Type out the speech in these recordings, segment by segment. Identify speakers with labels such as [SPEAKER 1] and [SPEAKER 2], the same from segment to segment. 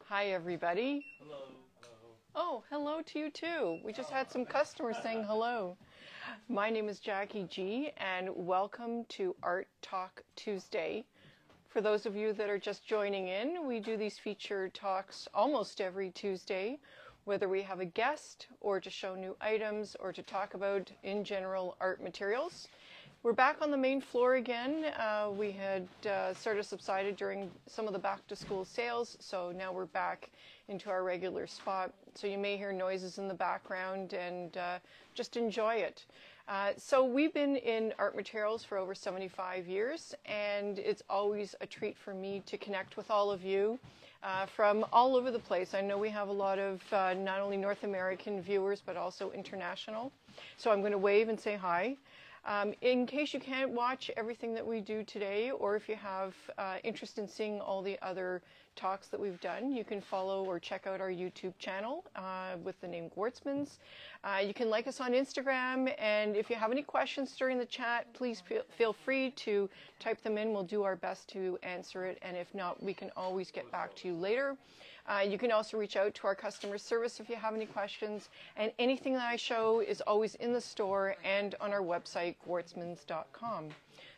[SPEAKER 1] Hi, everybody.
[SPEAKER 2] Hello.
[SPEAKER 1] Oh, hello to you too. We just had some customers saying hello. My name is Jackie G, and welcome to Art Talk Tuesday. For those of you that are just joining in, we do these featured talks almost every Tuesday, whether we have a guest or to show new items or to talk about, in general, art materials. We're back on the main floor again. We had sort of subsided during some of the back-to-school sales, so now we're back into our regular spot. So you may hear noises in the background, and just enjoy it. So we've been in art materials for over 75 years, and it's always a treat for me to connect with all of you from all over the place. I know we have a lot of not only North American viewers, but also international. So I'm going to wave and say hi. In case you can't watch everything that we do today, or if you have interest in seeing all the other talks that we've done, you can follow or check out our YouTube channel with the name Gwartzman's. You can like us on Instagram, and if you have any questions during the chat, please feel free to type them in. We'll do our best to answer it, and if not, we can always get back to you later. You can also reach out to our customer service if you have any questions, and anything that I show is always in the store and on our website, gwartzmans.com.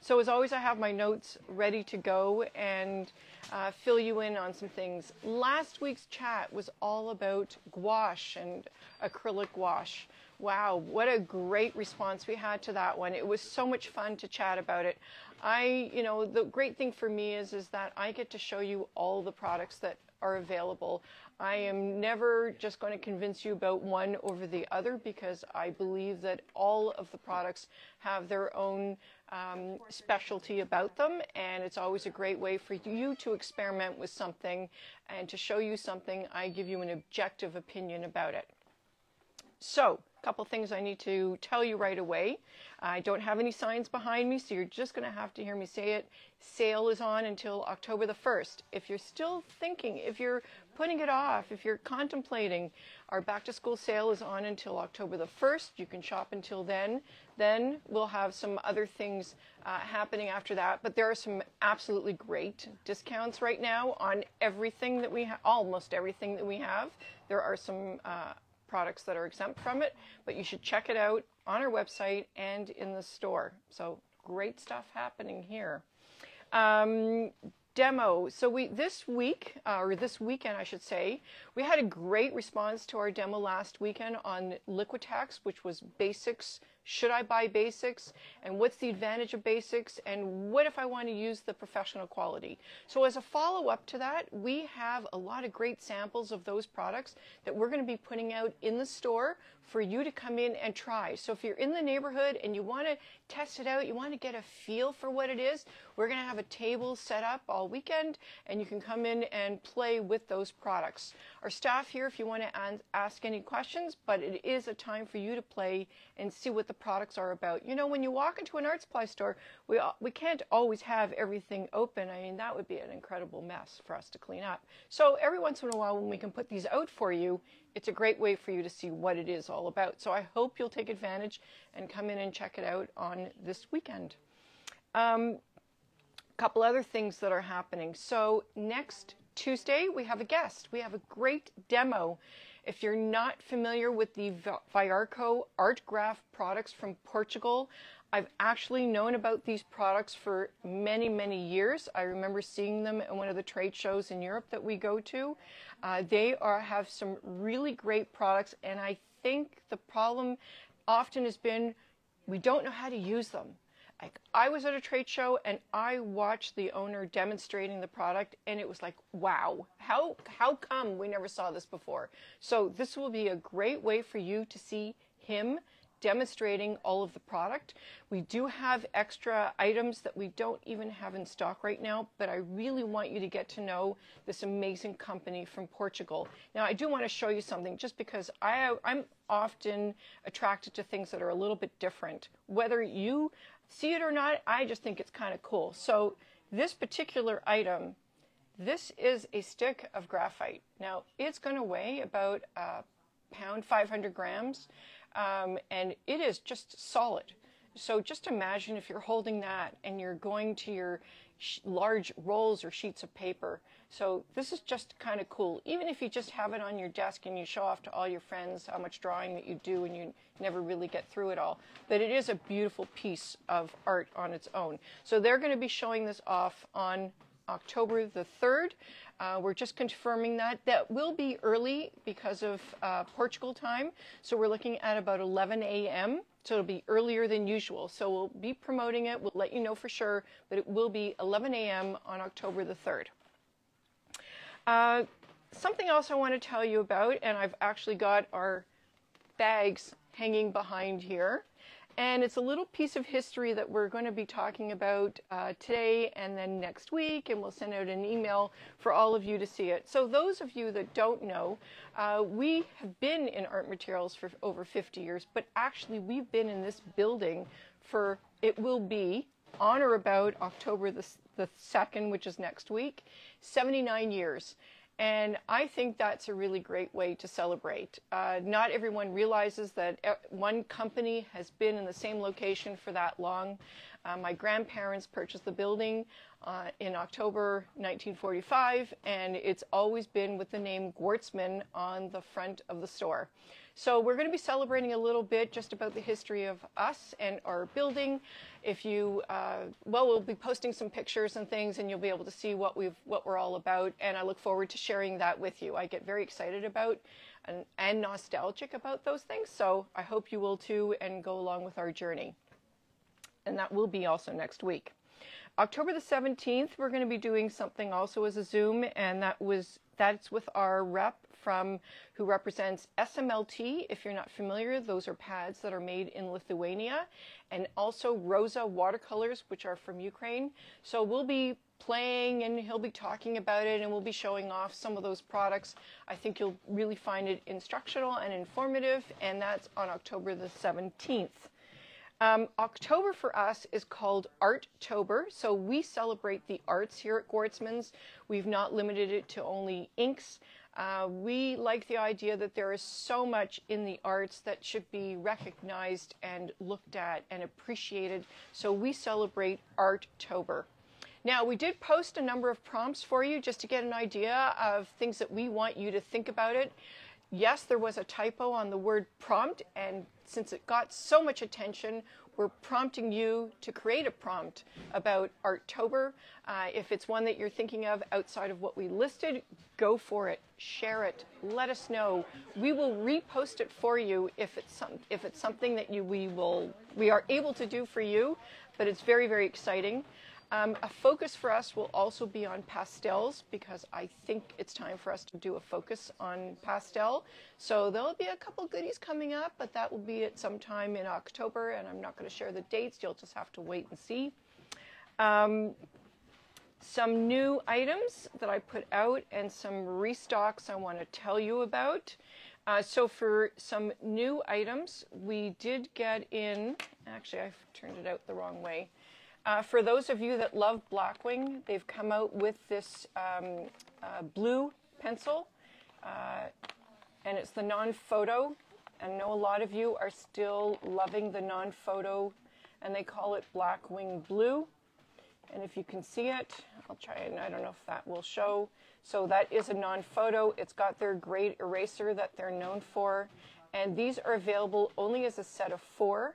[SPEAKER 1] So as always, I have my notes ready to go and fill you in on some things. Last week's chat was all about gouache and acrylic gouache. Wow, what a great response we had to that one. It was so much fun to chat about it. The great thing for me is that I get to show you all the products that are available. I am never just going to convince you about one over the other, because I believe that all of the products have their own specialty about them, and it's always a great way for you to experiment with something and to show you something. I give you an objective opinion about it. So, a couple things I need to tell you right away. I don't have any signs behind me, so you're just going to have to hear me say it. Sale is on until October the 1st. If you're still thinking, if you're putting it off, if you're contemplating, our back-to-school sale is on until October the 1st. You can shop until then. Then we'll have some other things happening after that, but there are some absolutely great discounts right now on everything that we have, almost everything that we have. There are some products that are exempt from it, but you should check it out on our website and in the store. So great stuff happening here. Demo. So this weekend, I should say, we had a great response to our demo last weekend on Liquitex, which was basics. Should I buy basics? And what's the advantage of basics? And what if I want to use the professional quality? So as a follow-up to that, we have a lot of great samples of those products that we're going to be putting out in the store for you to come in and try. So if you're in the neighborhood and you want to test it out, you want to get a feel for what it is, we're going to have a table set up all weekend, and you can come in and play with those products. Our staff here, if you want to ask any questions, but it is a time for you to play and see what the products are about. You know, when you walk into an art supply store, we can't always have everything open. I mean, that would be an incredible mess for us to clean up. So every once in a while, when we can put these out for you, it's a great way for you to see what it is all about. So I hope you'll take advantage and come in and check it out on this weekend. Couple other things that are happening. So next Tuesday, we have a guest. We have a great demo. If you're not familiar with the Viarco ArtGraf products from Portugal, I've actually known about these products for many, many years. I remember seeing them at one of the trade shows in Europe that we go to. They have some really great products, and I think the problem often has been we don't know how to use them. I was at a trade show and I watched the owner demonstrating the product, and it was like, wow, how come we never saw this before? So this will be a great way for you to see him demonstrating all of the product. We do have extra items that we don't even have in stock right now, but I really want you to get to know this amazing company from Portugal. Now, I do want to show you something, just because I'm often attracted to things that are a little bit different. Whether you see it or not, I just think it's kind of cool. So this particular item, this is a stick of graphite. Now, it's going to weigh about a pound, 500 grams. And it is just solid. So just imagine if you're holding that and you're going to your large rolls or sheets of paper. So this is just kind of cool. Even if you just have it on your desk and you show off to all your friends how much drawing that you do and you never really get through it all. But it is a beautiful piece of art on its own. So they're going to be showing this off on October the 3rd. We're just confirming that. That will be early because of Portugal time. So we're looking at about 11 a.m. So it'll be earlier than usual. So we'll be promoting it. We'll let you know for sure, but it will be 11 a.m. on October the 3rd. Something else I want to tell you about, and I've actually got our bags hanging behind here. And it's a little piece of history that we're going to be talking about today and then next week, and we'll send out an email for all of you to see it. So those of you that don't know, we have been in art materials for over 50 years, but actually we've been in this building for, it will be on or about October the 2nd, which is next week, 79 years. And I think that's a really great way to celebrate. Not everyone realizes that one company has been in the same location for that long. My grandparents purchased the building in October 1945, and it's always been with the name Gwartzman on the front of the store. So we're going to be celebrating a little bit just about the history of us and our building. If you, we'll be posting some pictures and things, and you'll be able to see what we're all about. And I look forward to sharing that with you. I get very excited about and nostalgic about those things. So I hope you will too, and go along with our journey. And that will be also next week. October the 17th, we're going to be doing something also as a Zoom, and that's with our rep who represents SMLT. If you're not familiar, those are pads that are made in Lithuania, and also Rosa watercolors, which are from Ukraine. So we'll be playing, and he'll be talking about it, and we'll be showing off some of those products. I think you'll really find it instructional and informative, and that's on October the 17th. October for us is called Arttober, so we celebrate the arts here at Gwartzman's. We've not limited it to only inks. We like the idea that there is so much in the arts that should be recognized and looked at and appreciated, so we celebrate Arttober. Now, we did post a number of prompts for you just to get an idea of things that we want you to think about it. Yes, there was a typo on the word prompt, and since it got so much attention, we're prompting you to create a prompt about Arttober. If it's one that you're thinking of outside of what we listed, go for it, share it, let us know. We will repost it for you if it's something that we are able to do for you, but it's very, very exciting. A focus for us will also be on pastels, because I think it's time for us to do a focus on pastel. So there'll be a couple goodies coming up, but that will be at some time in October, and I'm not going to share the dates. You'll just have to wait and see. Some new items that I put out and some restocks I want to tell you about. So for some new items, we did get in, actually I've turned it out the wrong way. For those of you that love Blackwing, they've come out with this blue pencil, and it's the non-photo. I know a lot of you are still loving the non-photo, and they call it Blackwing Blue. And if you can see it, I'll try, and I don't know if that will show. So that is a non-photo. It's got their great eraser that they're known for, and these are available only as a set of 4.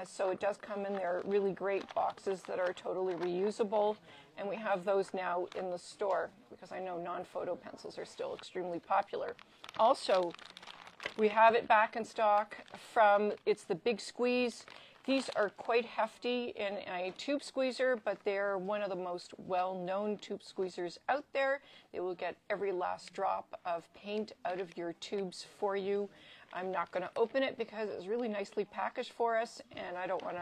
[SPEAKER 1] So it does come in their really great boxes that are totally reusable, and we have those now in the store because I know non-photo pencils are still extremely popular. Also, we have it back in stock from, it's the Big Squeeze. These are quite hefty in a tube squeezer, but they're one of the most well-known tube squeezers out there. They will get every last drop of paint out of your tubes for you. I'm not going to open it because it's really nicely packaged for us, and I don't want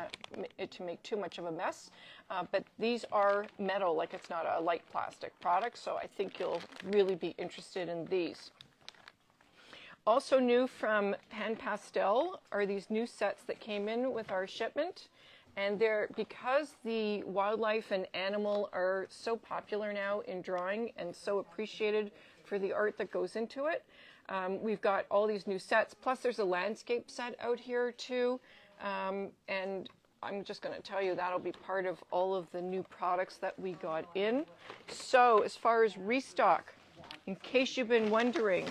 [SPEAKER 1] it to make too much of a mess. But these are metal, like it's not a light plastic product, so I think you'll really be interested in these. Also new from Pan Pastel are these new sets that came in with our shipment. And they're, because the wildlife and animal are so popular now in drawing and so appreciated for the art that goes into it, we've got all these new sets. Plus there's a landscape set out here too. And I'm just going to tell you that'll be part of all of the new products that we got in. So as far as restock, in case you've been wondering,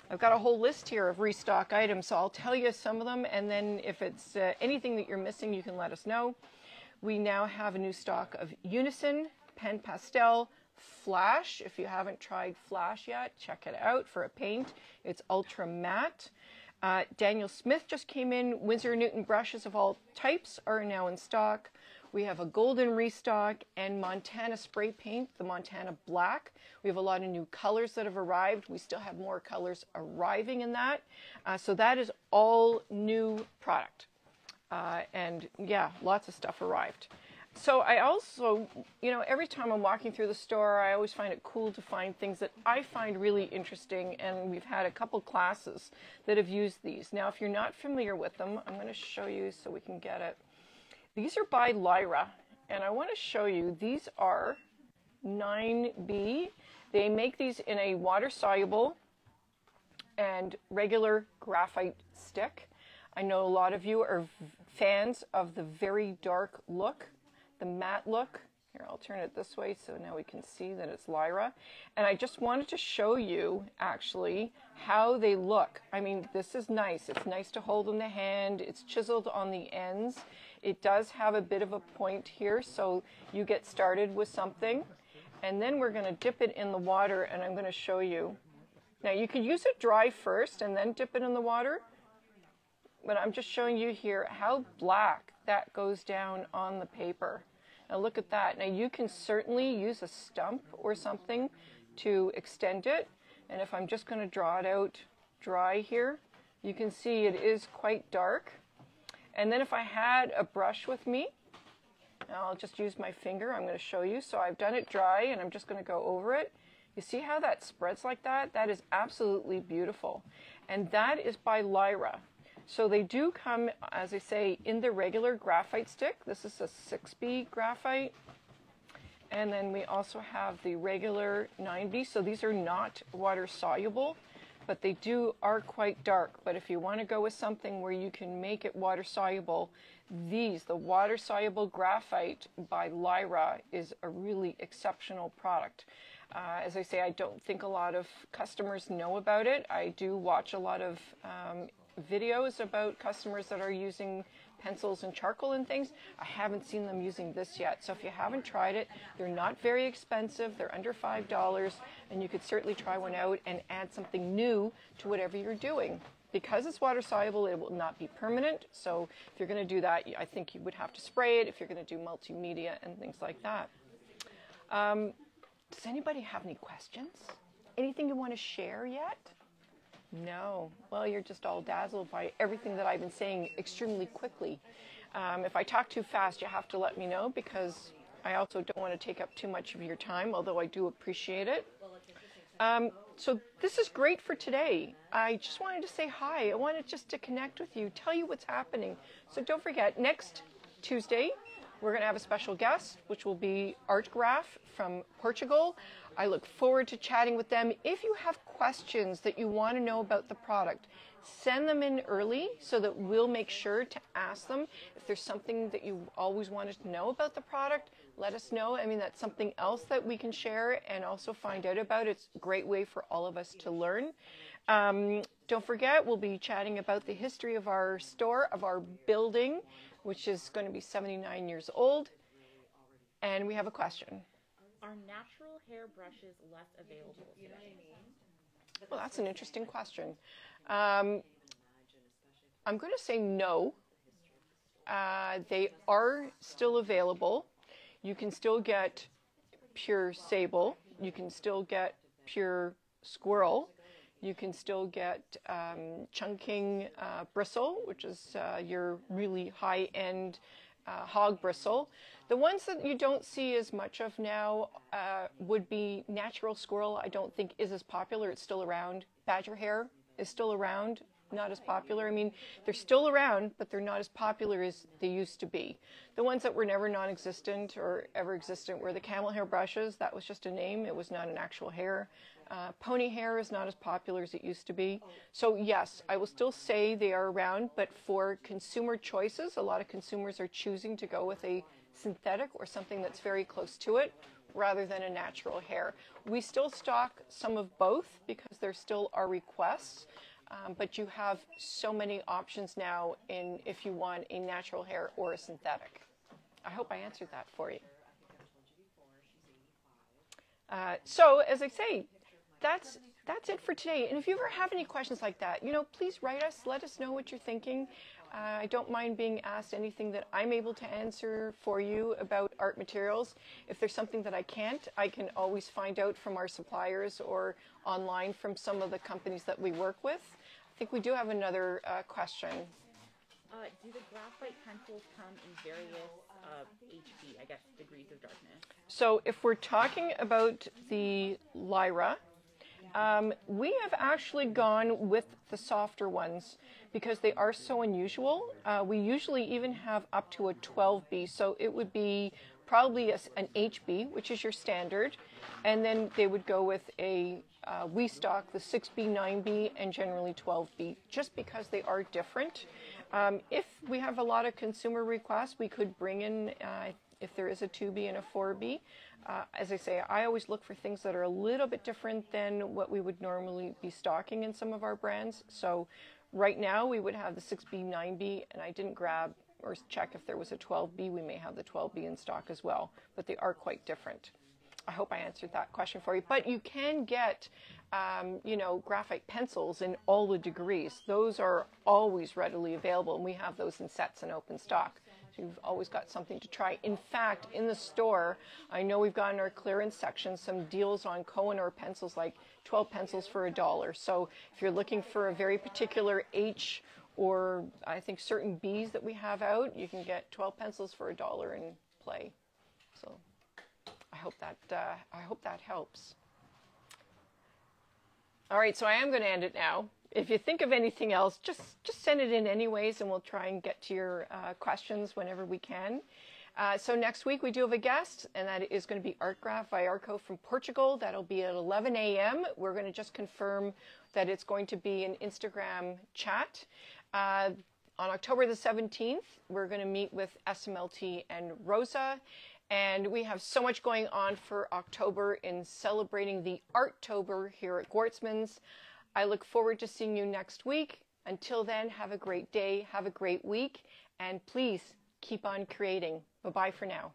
[SPEAKER 1] I've got a whole list here of restock items, so I'll tell you some of them, and then if it's anything that you're missing, you can let us know. We now have a new stock of Unison, Pen Pastel, Flash. If you haven't tried Flash yet, check it out for a paint. It's ultra matte. Daniel Smith just came in. Winsor & Newton brushes of all types are now in stock. We have a golden restock and Montana spray paint, the Montana Black. We have a lot of new colors that have arrived. We still have more colors arriving in that. So that is all new product. And yeah, lots of stuff arrived. So I also, you know, every time I'm walking through the store, I always find it cool to find things that I find really interesting. And we've had a couple classes that have used these. Now, if you're not familiar with them, I'm going to show you so we can get it. These are by Lyra, and I want to show you, these are 9B. They make these in a water-soluble and regular graphite stick. I know a lot of you are fans of the very dark look, the matte look. Here, I'll turn it this way so now we can see that it's Lyra. And I just wanted to show you, actually, how they look. I mean, this is nice. It's nice to hold in the hand. It's chiseled on the ends. It does have a bit of a point here, so you get started with something. And then we're going to dip it in the water, and I'm going to show you. Now, you could use it dry first and then dip it in the water. But I'm just showing you here how black that goes down on the paper. Now look at that. Now you can certainly use a stump or something to extend it. And if I'm just going to draw it out dry here, you can see it is quite dark. And then if I had a brush with me, I'll just use my finger. I'm going to show you. So I've done it dry and I'm just going to go over it. You see how that spreads like that? That is absolutely beautiful. And that is by Lyra. So they do come, as I say, in the regular graphite stick. This is a 6B graphite. And then we also have the regular 9B. So these are not water soluble, but they are quite dark. But if you want to go with something where you can make it water soluble, the water soluble graphite by Lyra is a really exceptional product. As I say, I don't think a lot of customers know about it. I do watch a lot of videos about customers that are using pencils and charcoal and things. I haven't seen them using this yet. So if you haven't tried it, they're not very expensive. They're under $5, and you could certainly try one out and add something new to whatever you're doing. Because it's water soluble, it will not be permanent. So if you're going to do that, I think you would have to spray it if you're going to do multimedia and things like that. Does anybody have any questions? Anything you want to share yet? No. Well, you're just all dazzled by everything that I've been saying extremely quickly. If I talk too fast, you have to let me know, because I also don't want to take up too much of your time, although I do appreciate it. So this is great for today. I just wanted to say hi. I wanted just to connect with you, tell you what's happening. So don't forget, next Tuesday, we're going to have a special guest, which will be ArtGraf from Portugal. I look forward to chatting with them. If you have questions that you want to know about the product, send them in early so that we'll make sure to ask them. If there's something that you always wanted to know about the product, let us know. I mean, that's something else that we can share and also find out about. It's a great way for all of us to learn. Don't forget, we'll be chatting about the history of our store, of our building, which is going to be 79 years old. And we have a question.
[SPEAKER 2] Are natural hair brushes less available today?
[SPEAKER 1] Well, that's an interesting question. I'm going to say no. They are still available. You can still get pure sable. You can still get pure squirrel. You can still get chunking bristle, which is your really high-end hog bristle. The ones that you don't see as much of now would be natural squirrel. I don't think is as popular. It's still around. Badger hair is still around. not as popular. I mean, they're still around, but they're not as popular as they used to be. The ones that were never non-existent or ever existent were the camel hair brushes. That was just a name. It was not an actual hair. Pony hair is not as popular as it used to be. So yes, I will still say they are around, but for consumer choices, a lot of consumers are choosing to go with a synthetic or something that's very close to it rather than a natural hair. We still stock some of both because there still are requests, but you have so many options now in if you want a natural hair or a synthetic. I hope I answered that for you. So as I say, that's it for today. And if you ever have any questions like that, please write us. Let us know what you're thinking. I don't mind being asked anything that I'm able to answer for you about art materials. If there's something that I can't, I can always find out from our suppliers or online from some of the companies that we work with. I think we do have another question.
[SPEAKER 2] Do the graphite pencils come in various HB, I guess, degrees of darkness?
[SPEAKER 1] So if we're talking about the Lyra, we have actually gone with the softer ones because they are so unusual. We usually even have up to a 12B, so it would be probably an HB, which is your standard, and then they would go with we stock the 6B, 9B, and generally 12B, just because they are different. If we have a lot of consumer requests, we could bring in, if there is a 2B and a 4B. As I say, I always look for things that are a little bit different than what we would normally be stocking in some of our brands. So right now we would have the 6B, 9B, and I didn't grab or check if there was a 12B. We may have the 12B in stock as well, but they are quite different. I hope I answered that question for you. But you can get, graphite pencils in all the degrees. Those are always readily available, and we have those in sets and open stock. So you've always got something to try. In fact, in the store, I know we've got in our clearance section some deals on Kohinoor pencils, like 12 pencils for $1. So if you're looking for a very particular H or I think certain Bs that we have out, you can get 12 pencils for $1 and play. So I hope that helps. All right, so I am going to end it now. If you think of anything else, just send it in anyways, and we'll try and get to your questions whenever we can. So next week we do have a guest, and that is going to be ArtGraf Lyra from Portugal. That'll be at 11 a.m. We're going to just confirm that it's going to be an Instagram chat. On October the 17th, we're going to meet with SMLT and Rosa. And we have so much going on for October in celebrating the Arttober here at Gwartzman's. I look forward to seeing you next week. Until then, have a great day, have a great week, and please keep on creating. Bye-bye for now.